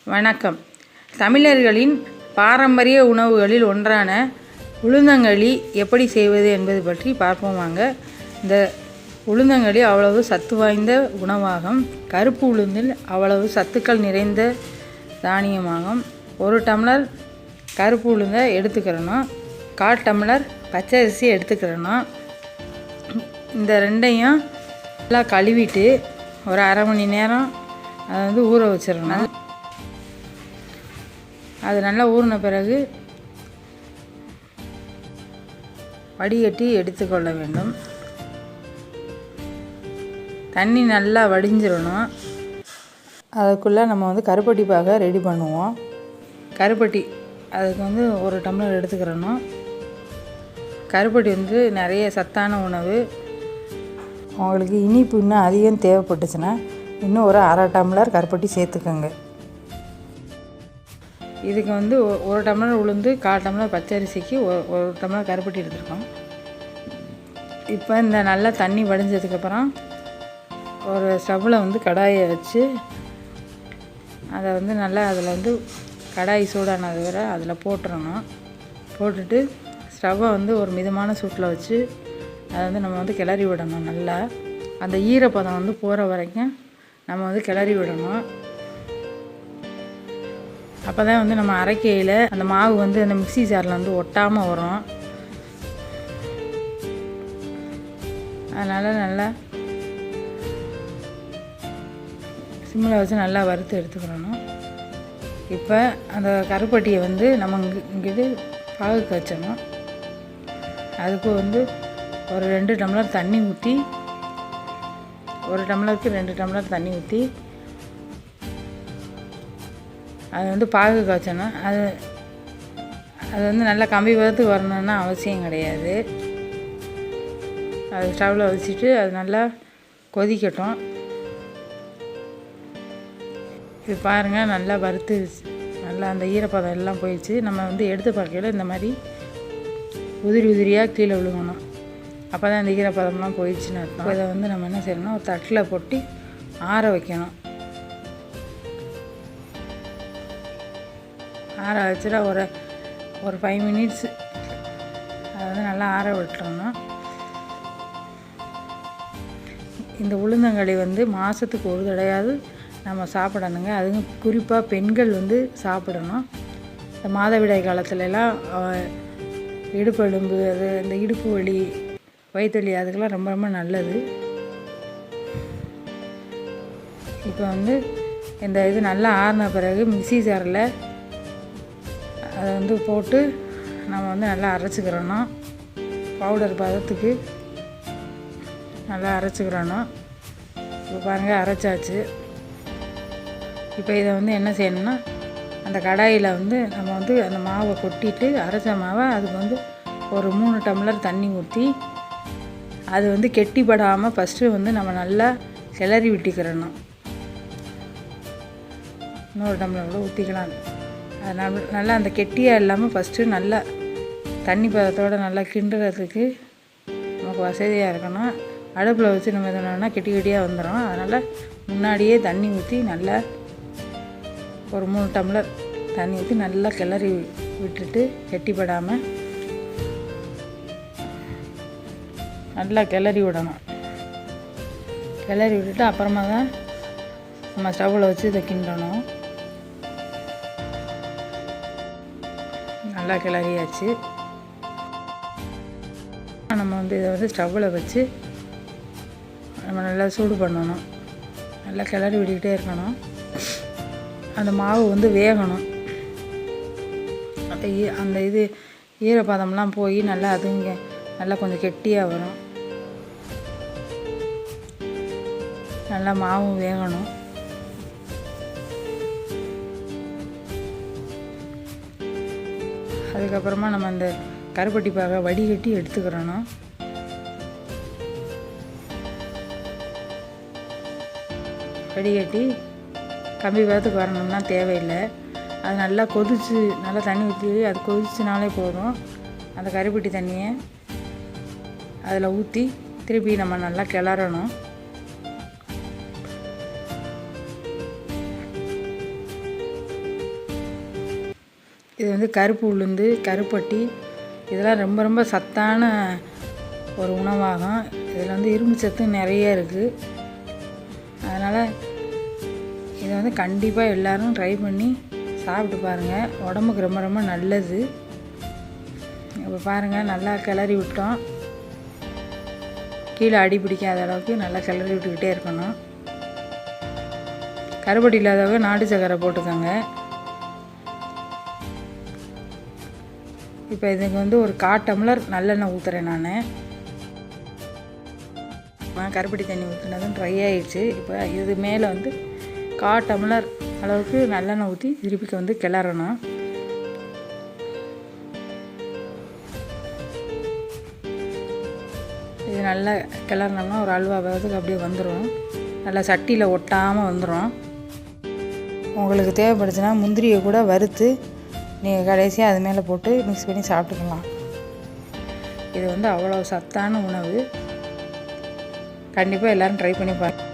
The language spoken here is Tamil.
வணக்கம். தமிழர்களின் பாரம்பரிய உணவுகளில் ஒன்றான உளுந்தங்களி எப்படி செய்வது என்பது பற்றி பார்ப்போம் வாங்க. இந்த உளுந்தங்களி அவ்வளவு சத்து வாய்ந்த உணவாகும். கருப்பு உளுந்தில் அவ்வளவு சத்துக்கள் நிறைந்த தானியமாகும். 1 டம்ளர் கருப்பு உளுந்தை எடுத்துக்கிறணும். 1/4 டம்ளர் பச்சரிசி எடுத்துக்கிறணும். இந்த ரெண்டையும் நல்லா கழுவிட்டு ஒரு அரை மணி நேரம் அதை ஊற வச்சிடணும். அது நல்லா ஊறின பிறகு வடிகட்டி எடுத்துக்கொள்ள வேண்டும். தண்ணி நல்லா வடிஞ்சிடணும். அதுக்குள்ளே நம்ம கருப்பட்டி பாக ரெடி பண்ணுவோம். கருப்பட்டி அதுக்கு 1 டம்ளர் எடுத்துக்கிறணும். கருப்பட்டி நிறைய சத்தான உணவு. உங்களுக்கு இனிப்பு இன்னும் அதிகம் தேவைப்பட்டுச்சுன்னா இன்னும் ஒரு அரை டம்ளர் கருப்பட்டி சேர்த்துக்கோங்க. இதுக்கு 1 டம்ளர் உளுந்து, 1/4 டம்ளர் பச்சரிசிக்கு 1 டம்ளர் கருப்பட்டி எடுத்துருக்கோம். இப்போ இந்த நல்லா தண்ணி வடிஞ்சதுக்கப்புறம் ஒரு ஸ்டவ்வில் கடாயை வச்சு அதை நல்லா அதில் கடாய் சூடானது வரை அதில் போட்டுறணும். போட்டுட்டு ஸ்டவ்வை ஒரு மிதமான சூட்டில் வச்சு அதை நம்ம கிளறி விடணும். நல்லா அந்த ஈரப்பதம் போகிற வரைக்கும் நம்ம கிளறி விடணும். அப்போ தான் நம்ம அரைக்கையில் அந்த மாவு அந்த மிக்ஸி ஜாரில் ஒட்டாமல் வரும். அதனால் நல்லா சிம்மில் வச்சு நல்லா வறுத்து எடுத்துக்கிறணும். இப்போ அந்த கருப்பட்டியை நம்ம இங்கிட்டு பாகுக்கு வச்சணும். அதுக்கு ஒரு 2 டம்ளர் தண்ணி ஊற்றி, 1 டம்ளருக்கு 2 டம்ளர் தண்ணி ஊற்றி அது பாகு காய்ச்சணும். அது நல்லா கம்பி பதத்துக்கு வரணும்னு அவசியம் கிடையாது. அது ஸ்டவ்வில் வச்சுட்டு அது நல்லா கொதிக்கட்டும். இது பாருங்கள், நல்லா வறுத்து நல்லா அந்த ஈரப்பதம் எல்லாம் போயிடுச்சு. நம்ம எடுத்து பார்க்கையில் இந்த மாதிரி உதிரி உதிரியாக கீழே விழுகணும். அப்போ தான் இந்த ஈரப்பதம்லாம் போயிடுச்சுன்னு அர்த்தம். இதை நம்ம என்ன செய்யணும்னா ஒரு தட்டில் போட்டு ஆற வைக்கணும். ஆற வச்சுட்டா ஒரு 5 மினிட்ஸு அதை நல்லா ஆற விட்டுறணும். இந்த உளுந்தங்களி மாதத்துக்கு ஒரு தடையாவது நம்ம சாப்பிடணுங்க. அதுவும் குறிப்பாக பெண்கள் சாப்பிடணும். இந்த மாதவிடாய் காலத்துலலாம் இடுப்பெலும்பு, இந்த இடுப்பு வலி, வயிற்றுவலி அதுக்கெல்லாம் ரொம்ப ரொம்ப நல்லது. இப்போ இந்த இது நல்லா ஆறின பிறகு மிக்ஸி ஜாரில் அதை போட்டு நம்ம நல்லா அரைச்சிக்கிறணும். பவுடர் பதத்துக்கு நல்லா அரைச்சிக்கிறணும். இப்போ பாருங்கள், அரைச்சாச்சு. இப்போ இதை என்ன செய்யணும்னா அந்த கடாயில் நம்ம அந்த மாவை கொட்டிட்டு அரைச்ச மாவை அதுக்கு ஒரு 3 டம்ளர் தண்ணி ஊற்றி அது கெட்டிப்படாமல் ஃபஸ்ட்டு நம்ம நல்லா கிளறி விட்டுக்கிறணும். இன்னொரு டம்ளர் கூட ஊற்றிக்கலாம். அது நல்லா அந்த கெட்டியாக இல்லாமல் ஃபஸ்ட்டு நல்லா தண்ணி பதத்தோடு நல்லா கிண்டுறதுக்கு நமக்கு வசதியாக இருக்கணும். அடுப்பில் வச்சு நம்ம எதுனா கெட்டி கெட்டியாக வந்துடும். அதனால் முன்னாடியே தண்ணி ஊற்றி நல்லா ஒரு 3 டம்ளர் தண்ணி ஊற்றி நல்லா கிளறி விட்டுட்டு கெட்டிப்படாமல் நல்லா கிளறி விடணும். கிளறி விட்டுட்டு அப்புறமா தான் நம்ம ஸ்டவ்வில் வச்சு இதை கிண்டணும். நல்லா கிளறியாச்சு. நம்ம இதை ஸ்டவ்வில் வச்சு நம்ம நல்லா சூடு பண்ணணும். நல்லா கிளறி விட்டுக்கிட்டே இருக்கணும். அந்த மாவு வேகணும். அந்த இது ஈரப்பதம்லாம் போய் நல்லா அதுங்க நல்லா கொஞ்சம் கெட்டியாக வரும். நல்லா மாவும் வேகணும். அதுக்கப்புறமா நம்ம அந்த கருப்பட்டி பாக வடிகட்டி எடுத்துக்கிறணும். வடிகட்டி கம்பி பதத்துக்கு வரணும்னா தேவையில்லை. அது நல்லா கொதிச்சு நல்லா தண்ணி ஊற்றி அது கொதிச்சுனாலே போதும். அந்த கருப்பட்டி தண்ணியை அதில் ஊற்றி திருப்பி நம்ம நல்லா கிளறணும். இது வந்து கருப்பு உளுந்து, கருப்பட்டி, இதெல்லாம் ரொம்ப ரொம்ப சத்தான ஒரு உணவாகும். இதில் வந்து இரும்பு சத்து நிறைய இருக்குது. அதனால் இதை வந்து கண்டிப்பாக எல்லோரும் ட்ரை பண்ணி சாப்பிட்டு பாருங்கள். உடம்புக்கு ரொம்ப ரொம்ப நல்லது. இப்போ பாருங்கள், நல்லா கிளறி விட்டோம். கீழே அடி பிடிக்காத அளவுக்கு நல்லா கிளறி விட்டுக்கிட்டே இருக்கணும். கருப்பட்டி இல்லாதவங்க நாட்டு சக்கரை போட்டுக்கோங்க. இப்போ இதுக்கு வந்து ஒரு 1/4 டம்ளர் நல்லெண்ணெய் ஊற்றுறேன் நான். கருப்பட்டி தண்ணி ஊற்றுனதும் ட்ரை ஆகிடுச்சு. இப்போ இது மேலே வந்து 1/4 டம்ளர் அளவுக்கு நல்லெண்ணெய் ஊற்றி திருப்பிக்கு வந்து கிளறணும். இது நல்லா கிளறினோம்னா ஒரு அல்வா பதத்துக்கு அப்படியே வந்துடும். நல்லா சட்டியில் ஒட்டாமல் வந்துடும். உங்களுக்கு தேவைப்படுச்சுன்னா முந்திரியை கூட வறுத்து நீங்கள் கடைசியாக அது மேலே போட்டு மிக்ஸ் பண்ணி சாப்பிட்டுக்கலாம். இது வந்து அவ்வளோ சத்தான உணவு. கண்டிப்பாக எல்லோரும் ட்ரை பண்ணி பாருங்கள்.